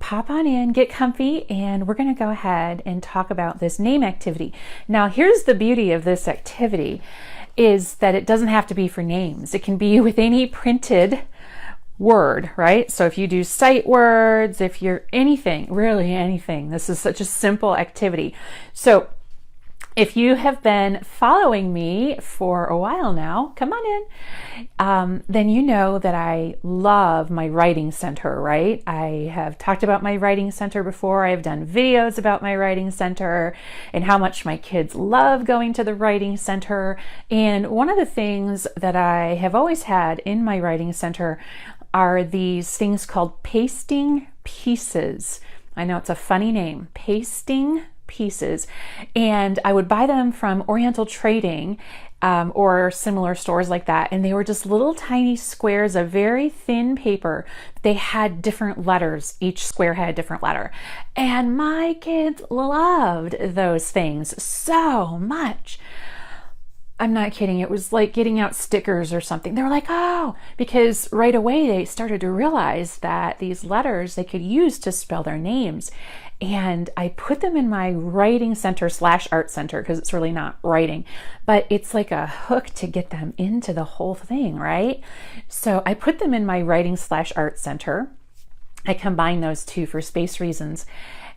hop on in, get comfy, and we're going to go ahead and talk about this name activity. Now, here's the beauty of this activity is that it doesn't have to be for names. It can be with any printed word, right? So if you do sight words, if you're anything, really anything, this is such a simple activity. So if you have been following me for a while now, come on in, then you know that I love my writing center, right? I have talked about my writing center before. I have done videos about my writing center and how much my kids love going to the writing center. And one of the things that I have always had in my writing center are these things called pasting pieces. I know it's a funny name, pasting pieces, and I would buy them from Oriental Trading or similar stores like that, and they were just little tiny squares of very thin paper. They had different letters. Each square had a different letter, and my kids loved those things so much. I'm not kidding. It was like getting out stickers or something. They were like, oh, because right away they started to realize that these letters they could use to spell their names. And I put them in my writing center / art center, because it's really not writing, but it's like a hook to get them into the whole thing, right? So I put them in my writing / art center. I combine those two for space reasons.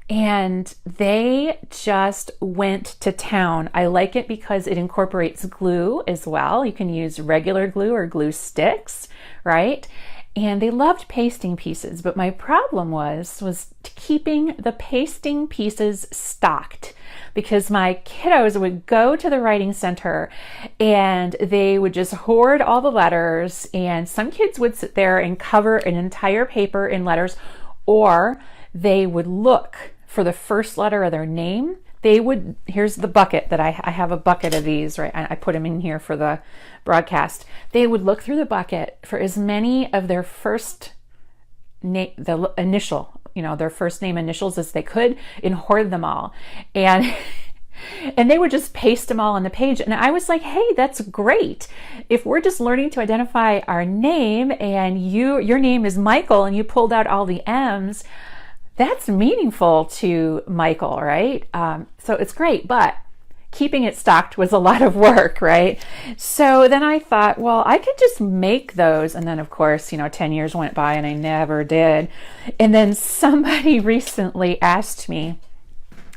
And they just went to town. I like it because it incorporates glue as well. You can use regular glue or glue sticks, right? And they loved pasting pieces, but my problem was keeping the pasting pieces stocked, because my kiddos would go to the writing center and they would just hoard all the letters, and some kids would sit there and cover an entire paper in letters, or they would look for the first letter of their name. Here's the bucket that I have a bucket of these, right? I put them in here for the broadcast. They would look through the bucket for as many of their first name, their first name initials as they could, and hoard them all. And they would just paste them all on the page. And I was like, hey, that's great. If we're just learning to identify our name, and your name is Michael, and you pulled out all the M's, that's meaningful to Michael, right? So it's great, but keeping it stocked was a lot of work, right? So then I thought, well, I could just make those. And then of course, 10 years went by and I never did. And then somebody recently asked me,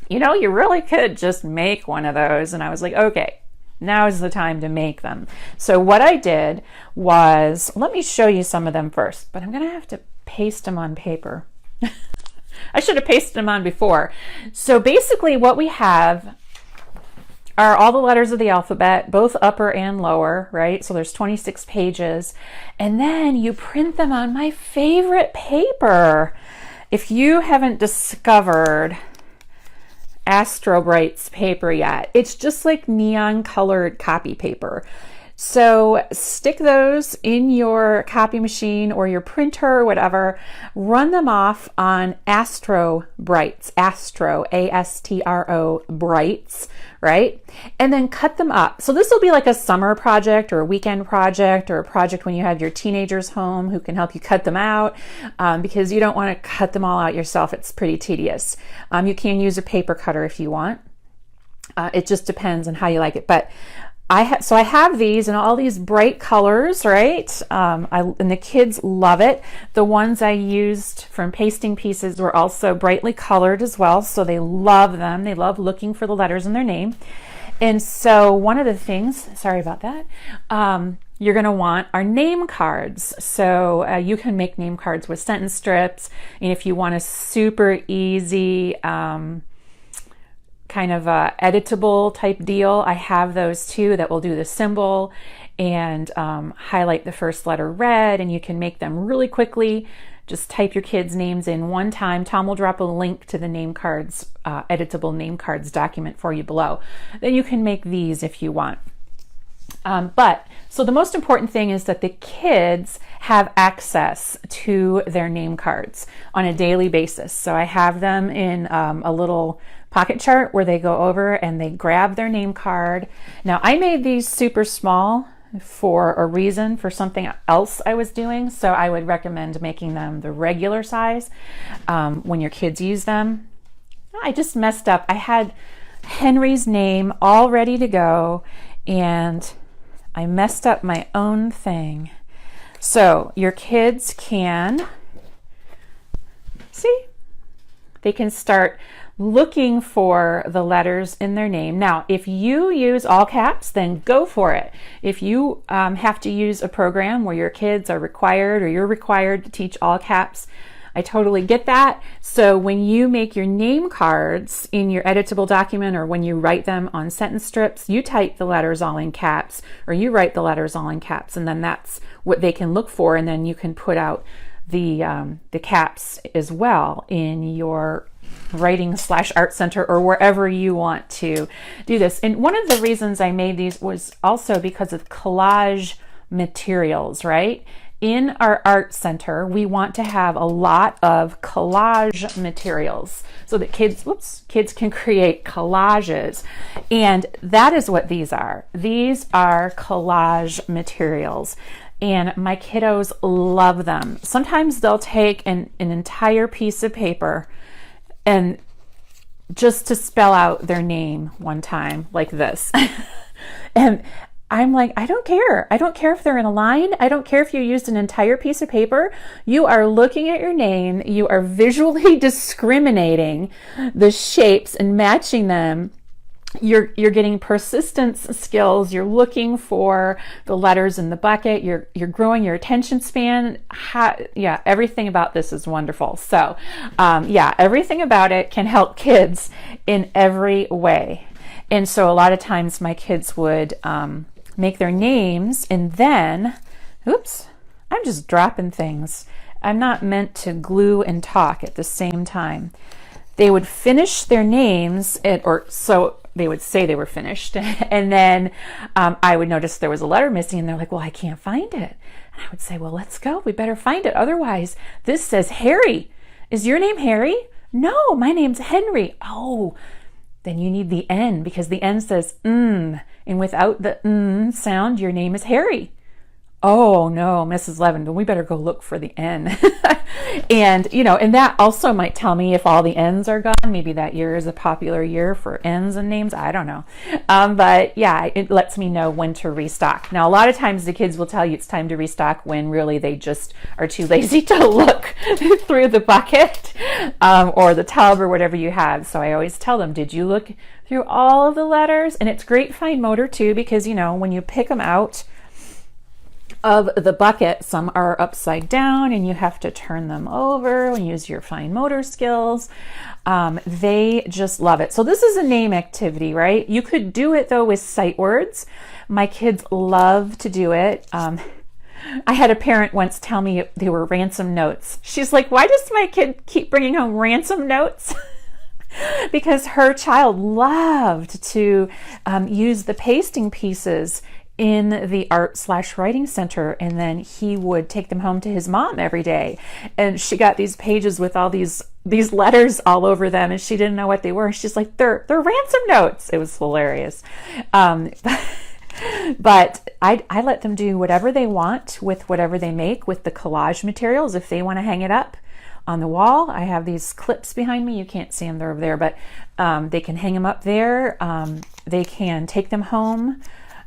you really could just make one of those. And I was like, okay, now is the time to make them. So what I did was, let me show you some of them first, but I'm going to have to paste them on paper. I should have pasted them on before. So basically what we have are all the letters of the alphabet, both upper and lower, right? So there's 26 pages. And then you print them on my favorite paper. If you haven't discovered Astro Bright's paper yet, it's just like neon colored copy paper. So stick those in your copy machine or your printer or whatever, run them off on Astro Brights, Astro, A-S-T-R-O, Brights, right? And then cut them up. So this will be like a summer project or a weekend project or a project when you have your teenagers home who can help you cut them out, because you don't want to cut them all out yourself. It's pretty tedious. You can use a paper cutter if you want. It just depends on how you like it. But I have these and all these bright colors, right? And the kids love it. The ones I used from pasting pieces were also brightly colored as well, so they love them. They love looking for the letters in their name. And so one of the things, sorry about that, you're going to want are name cards. So you can make name cards with sentence strips, and if you want a super easy kind of a editable type deal, I have those too that will do the symbol and highlight the first letter red, and you can make them really quickly. Just type your kids' names in one time. Tom will drop a link to the name cards, editable name cards document for you below. Then you can make these if you want. So the most important thing is that the kids have access to their name cards on a daily basis. So I have them in a little pocket chart where they go over and they grab their name card. Now I made these super small for a reason, for something else I was doing. So I would recommend making them the regular size when your kids use them. I just messed up. I had Henry's name all ready to go, and I messed up my own thing. So your kids can, see, they can start looking for the letters in their name. Now, if you use all caps, then go for it. If you have to use a program where your kids are required or you're required to teach all caps, I totally get that. So when you make your name cards in your editable document, or when you write them on sentence strips, you type the letters all in caps, or you write the letters all in caps, and then that's what they can look for, and then you can put out the caps as well in your writing/art center or wherever you want to do this. And one of the reasons I made these was also because of collage materials, right? In our art center, we want to have a lot of collage materials so that kids can create collages. And that is what these are. These are collage materials. And my kiddos love them. Sometimes they'll take an entire piece of paper and just to spell out their name one time like this. And I'm like, I don't care. I don't care if they're in a line. I don't care if you used an entire piece of paper. You are looking at your name. You are visually discriminating the shapes and matching them. You're getting persistence skills. You're looking for the letters in the bucket. You're growing your attention span. Everything about this is wonderful. So everything about it can help kids in every way. And so a lot of times my kids would make their names, and then, I'm just dropping things. I'm not meant to glue and talk at the same time. They would finish their names, so they would say they were finished, and then I would notice there was a letter missing, and they're like, well, I can't find it. And I would say, well, let's go. We better find it. Otherwise, this says Harry. Is your name Harry? No, my name's Henry. Oh, then you need the N, because the N says and without the sound, your name is Harry. Oh no, Mrs. Levin, then we better go look for the N. And that also might tell me if all the N's are gone. Maybe that year is a popular year for N's and names. I don't know. But yeah, it lets me know when to restock. Now, a lot of times the kids will tell you it's time to restock when really they just are too lazy to look through the bucket or the tub or whatever you have. So I always tell them, did you look through all of the letters? And it's great fine motor too, because when you pick them out of the bucket, some are upside down and you have to turn them over and use your fine motor skills. They just love it. So this is a name activity, right? You could do it though with sight words. My kids love to do it. I had a parent once tell me they were ransom notes. She's like, why does my kid keep bringing home ransom notes? Because her child loved to use the pasting pieces in the art/writing center, and then he would take them home to his mom every day, and she got these pages with all these letters all over them, and she didn't know what they were. She's like, they're ransom notes. It was hilarious. But I let them do whatever they want with whatever they make with the collage materials. If they want to hang it up on the wall, I have these clips behind me. You can't see them, they're over there, but they can hang them up there. They can take them home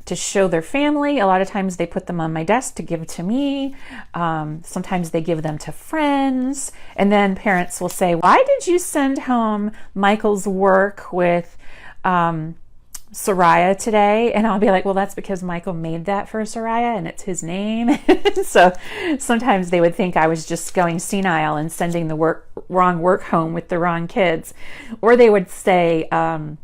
to show their family. A lot of times they put them on my desk to give to me. Sometimes they give them to friends. And then parents will say, why did you send home Michael's work with Soraya today? And I'll be like, well, that's because Michael made that for Soraya and it's his name. So sometimes they would think I was just going senile and sending the wrong work home with the wrong kids. Or they would say, I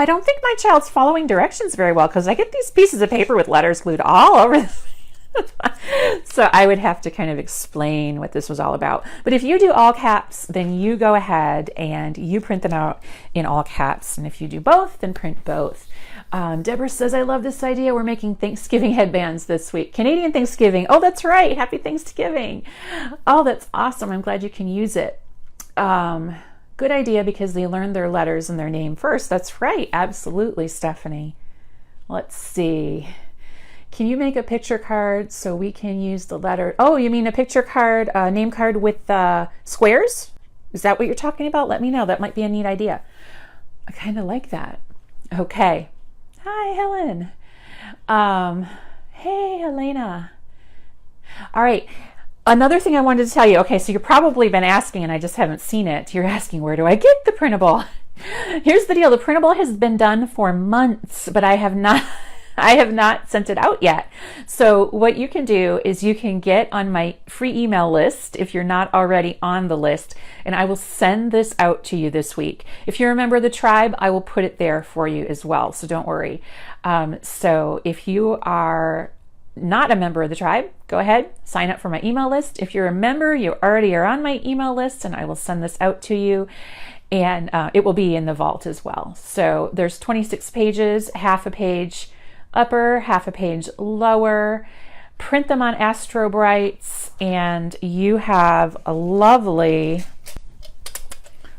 don't think my child's following directions very well because I get these pieces of paper with letters glued all over So I would have to kind of explain what this was all about. But if you do all caps, then you go ahead and you print them out in all caps. And if you do both, then print both. Deborah says, I love this idea. We're making Thanksgiving headbands this week. Canadian Thanksgiving. Oh, that's right. Happy Thanksgiving. Oh, that's awesome. I'm glad you can use it. Good idea because they learn their letters and their name first. That's right. Absolutely, Stephanie. Let's see. Can you make a picture card so we can use the letter? Oh, you mean a picture card, name card with squares? Is that what you're talking about? Let me know. That might be a neat idea. I kind of like that. Okay. Hi, Helen. Hey, Helena. All right. Another thing I wanted to tell you. Okay, so you've probably been asking and I just haven't seen it. You're asking, where do I get the printable? Here's the deal. The printable has been done for months, but I have not sent it out yet. So what you can do is you can get on my free email list if you're not already on the list, and I will send this out to you this week. If you're a member of the tribe, I will put it there for you as well, so don't worry. So if you are not a member of the tribe, go ahead, sign up for my email list. If you're a member, you already are on my email list, and I will send this out to you. And it will be in the vault as well. So there's 26 pages, half a page upper, half a page lower. Print them on Astro Brights, and you have a lovely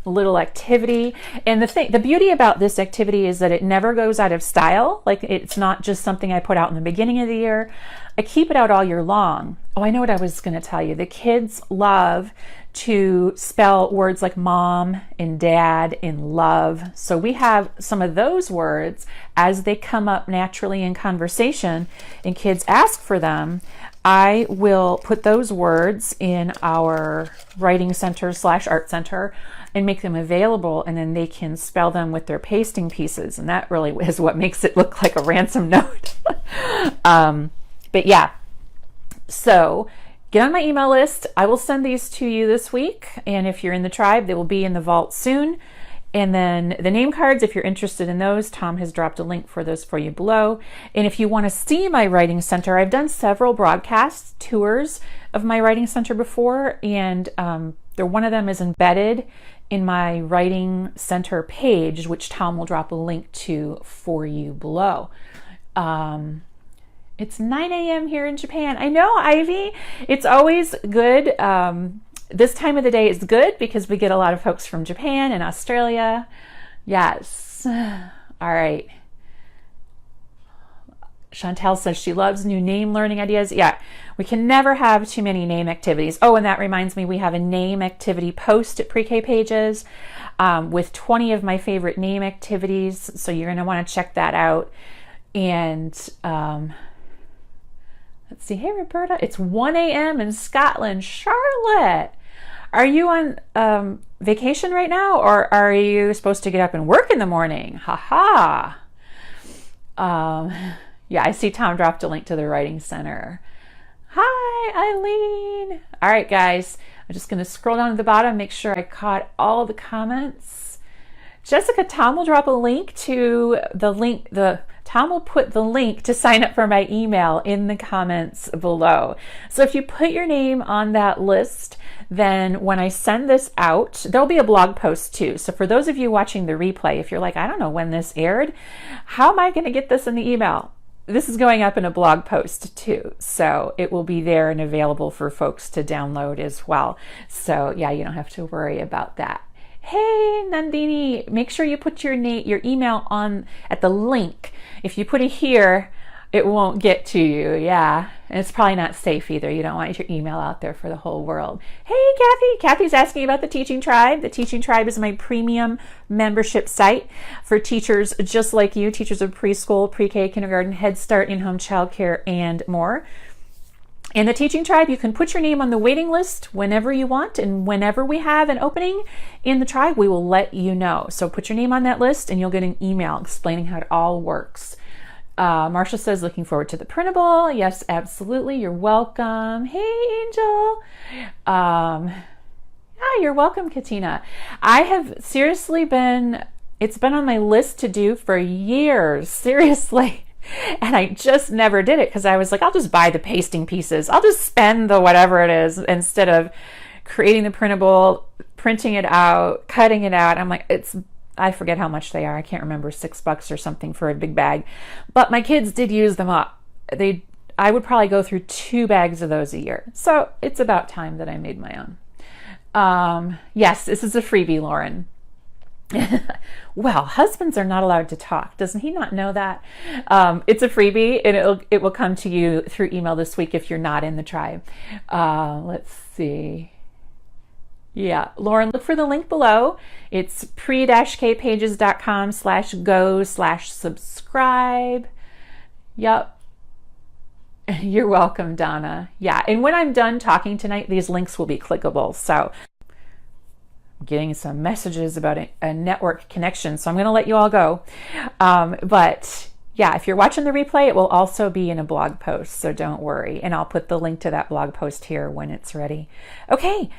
little activity. And the beauty about this activity is that it never goes out of style. Like, it's not just something I put out in the beginning of the year. I keep it out all year long. Oh, I know what I was going to tell you. The kids love to spell words like mom and dad and love. So we have some of those words as they come up naturally in conversation and kids ask for them. I will put those words in our writing center / art center and make them available, and then they can spell them with their pasting pieces. And that really is what makes it look like a ransom note. But yeah, so get on my email list. I will send these to you this week. And if you're in the tribe, they will be in the vault soon. And then the name cards, if you're interested in those, Tom has dropped a link for those for you below. And if you want to see my writing center, I've done several broadcast tours of my writing center before. And one of them is embedded in my writing center page, which Tom will drop a link to for you below. It's 9 a.m. here in Japan. I know, Ivy. It's always good. This time of the day is good because we get a lot of folks from Japan and Australia. Yes. All right. Chantel says she loves new name learning ideas. Yeah, we can never have too many name activities. Oh, and that reminds me, we have a name activity post at Pre-K Pages with 20 of my favorite name activities. So you're going to want to check that out. And let's see. Hey, Roberta. It's 1 a.m. in Scotland. Charlotte, are you on vacation right now, or are you supposed to get up and work in the morning? Ha ha. Yeah, I see Tom dropped a link to the writing center. Hi, Eileen. All right, guys. I'm just going to scroll down to the bottom, make sure I caught all the comments. Jessica, Tom will drop a link to Tom will put the link to sign up for my email in the comments below. So if you put your name on that list, then when I send this out, there'll be a blog post too. So for those of you watching the replay, if you're like, I don't know when this aired, how am I going to get this in the email? This is going up in a blog post too. So it will be there and available for folks to download as well. So yeah, you don't have to worry about that. Hey, Nandini, make sure you put your email on at the link. If you put it here, it won't get to you. Yeah, and it's probably not safe either. You don't want your email out there for the whole world. Hey, Kathy. Kathy's asking about the Teaching Tribe. The Teaching Tribe is my premium membership site for teachers just like you, teachers of preschool, pre-K, kindergarten, Head Start, in-home childcare, and more. In the Teaching Tribe, you can put your name on the waiting list whenever you want, and whenever we have an opening in the tribe, we will let you know. So put your name on that list and you'll get an email explaining how it all works. Marcia says, looking forward to the printable. Yes, absolutely. You're welcome. Hey, Angel. You're welcome, Katina. I have seriously it's been on my list to do for years, seriously. And I just never did it because I was like, I'll just buy the pasting pieces. I'll just spend the whatever it is instead of creating the printable, printing it out, cutting it out. I'm like, I forget how much they are. I can't remember, $6 or something for a big bag. But my kids did use them up. I would probably go through 2 bags of those a year. So it's about time that I made my own. Yes, this is a freebie, Lauren. Well, husbands are not allowed to talk. Doesn't he not know that? It's a freebie, and it will come to you through email this week if you're not in the tribe. Let's see. Yeah, Lauren, look for the link below. It's pre-kpages.com/go/subscribe. Yep. You're welcome, Donna. Yeah, and when I'm done talking tonight, these links will be clickable. So getting some messages about a network connection, so I'm going to let you all go. But yeah, if you're watching the replay, it will also be in a blog post, so don't worry. And I'll put the link to that blog post here when it's ready. Okay.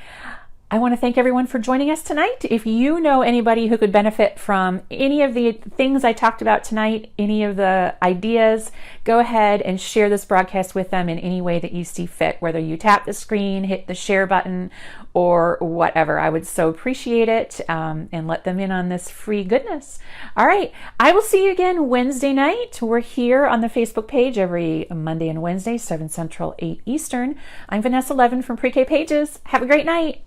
I want to thank everyone for joining us tonight. If you know anybody who could benefit from any of the things I talked about tonight, any of the ideas, go ahead and share this broadcast with them in any way that you see fit, whether you tap the screen, hit the share button, or whatever. I would so appreciate it, and let them in on this free goodness. All right. I will see you again Wednesday night. We're here on the Facebook page every Monday and Wednesday, 7 Central, 8 Eastern. I'm Vanessa Levin from Pre-K Pages. Have a great night.